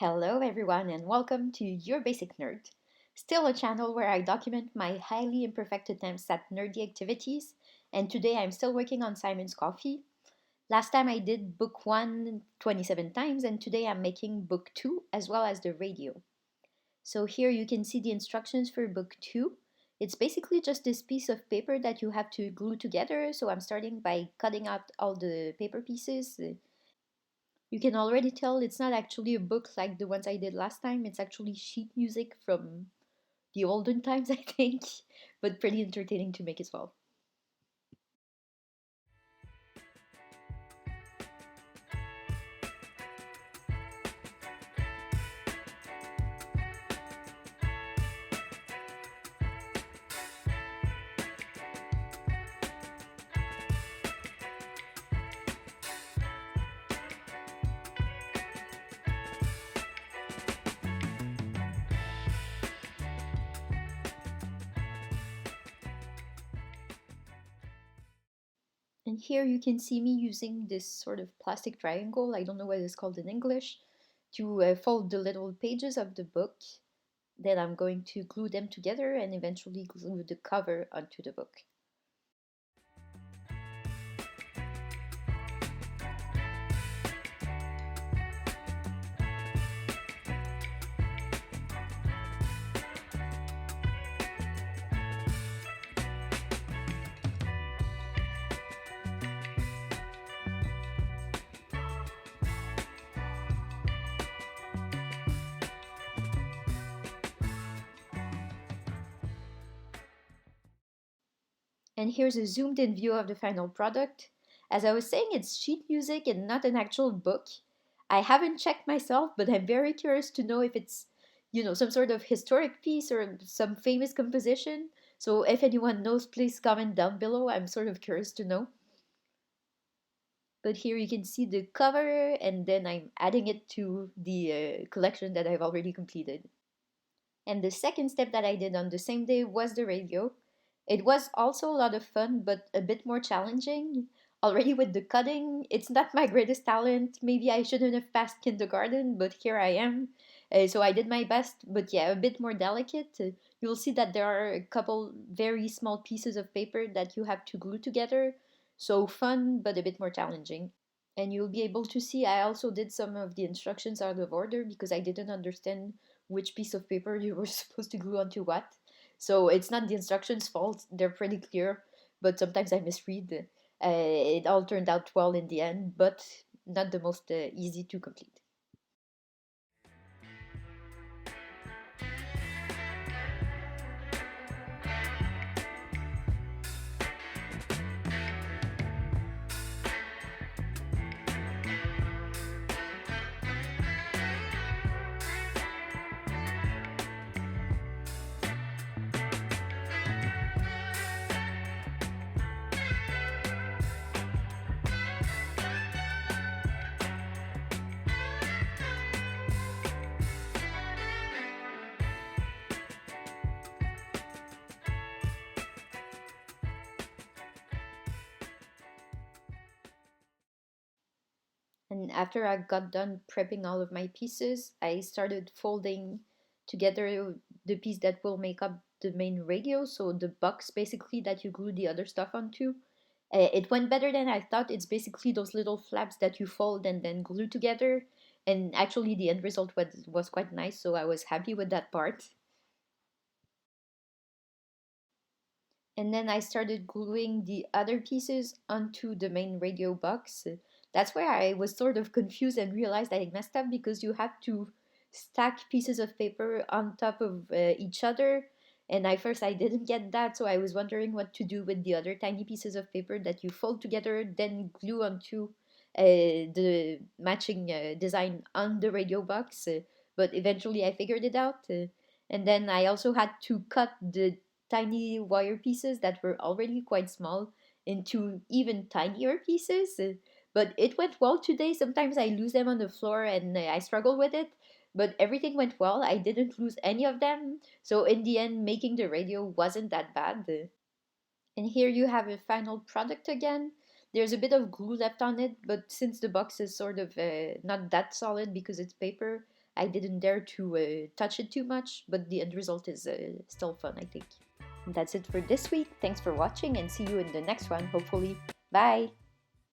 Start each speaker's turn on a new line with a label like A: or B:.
A: Hello, everyone, and welcome to Your Basic Nerd, still a channel where I document my highly imperfect attempts at nerdy activities. And today I'm still working on Simon's Coffee. Last time I did book 1 27 times, and today I'm making book 2 as well as the radio. So here you can see the instructions for book 2. It's basically just this piece of paper that you have to glue together. So I'm starting by cutting out all the paper pieces. You can already tell it's not actually a book like the ones I did last time. It's actually sheet music from the olden times, I think, but pretty entertaining to make as well. And here you can see me using this sort of plastic triangle, I don't know what it's called in English, to fold the little pages of the book. Then I'm going to glue them together and eventually glue the cover onto the book. And here's a zoomed in view of the final product. As I was saying, it's sheet music and not an actual book. I haven't checked myself, but I'm very curious to know if it's, some sort of historic piece or some famous composition. So if anyone knows, please comment down below. I'm sort of curious to know. But here you can see the cover, and then I'm adding it to the collection that I've already completed. And the second step that I did on the same day was the radio. It was also a lot of fun, but a bit more challenging. Already with the cutting, it's not my greatest talent. Maybe I shouldn't have passed kindergarten, but here I am. So I did my best, but yeah, a bit more delicate. You'll see that there are a couple very small pieces of paper that you have to glue together. So fun, but a bit more challenging. And you'll be able to see I also did some of the instructions out of order because I didn't understand which piece of paper you were supposed to glue onto what. So it's not the instructions' fault, they're pretty clear, but sometimes I misread. It all turned out well in the end, but not the most easy to complete. And after I got done prepping all of my pieces, I started folding together the piece that will make up the main radio, so the box basically that you glue the other stuff onto. It went better than I thought. It's basically those little flaps that you fold and then glue together. And actually, the end result was quite nice, so I was happy with that part. And then I started gluing the other pieces onto the main radio box. That's where I was sort of confused and realized I messed up because you have to stack pieces of paper on top of each other. And I first I didn't get that, so I was wondering what to do with the other tiny pieces of paper that you fold together, then glue onto the matching design on the radio box. But eventually I figured it out. And then I also had to cut the tiny wire pieces that were already quite small into even tinier pieces. But it went well today. Sometimes I lose them on the floor and I struggle with it. But everything went well. I didn't lose any of them. So in the end, making the radio wasn't that bad. And here you have a final product again. There's a bit of glue left on it, but since the box is sort of not that solid because it's paper, I didn't dare to touch it too much, but the end result is still fun, I think. And that's it for this week. Thanks for watching and see you in the next one, hopefully. Bye!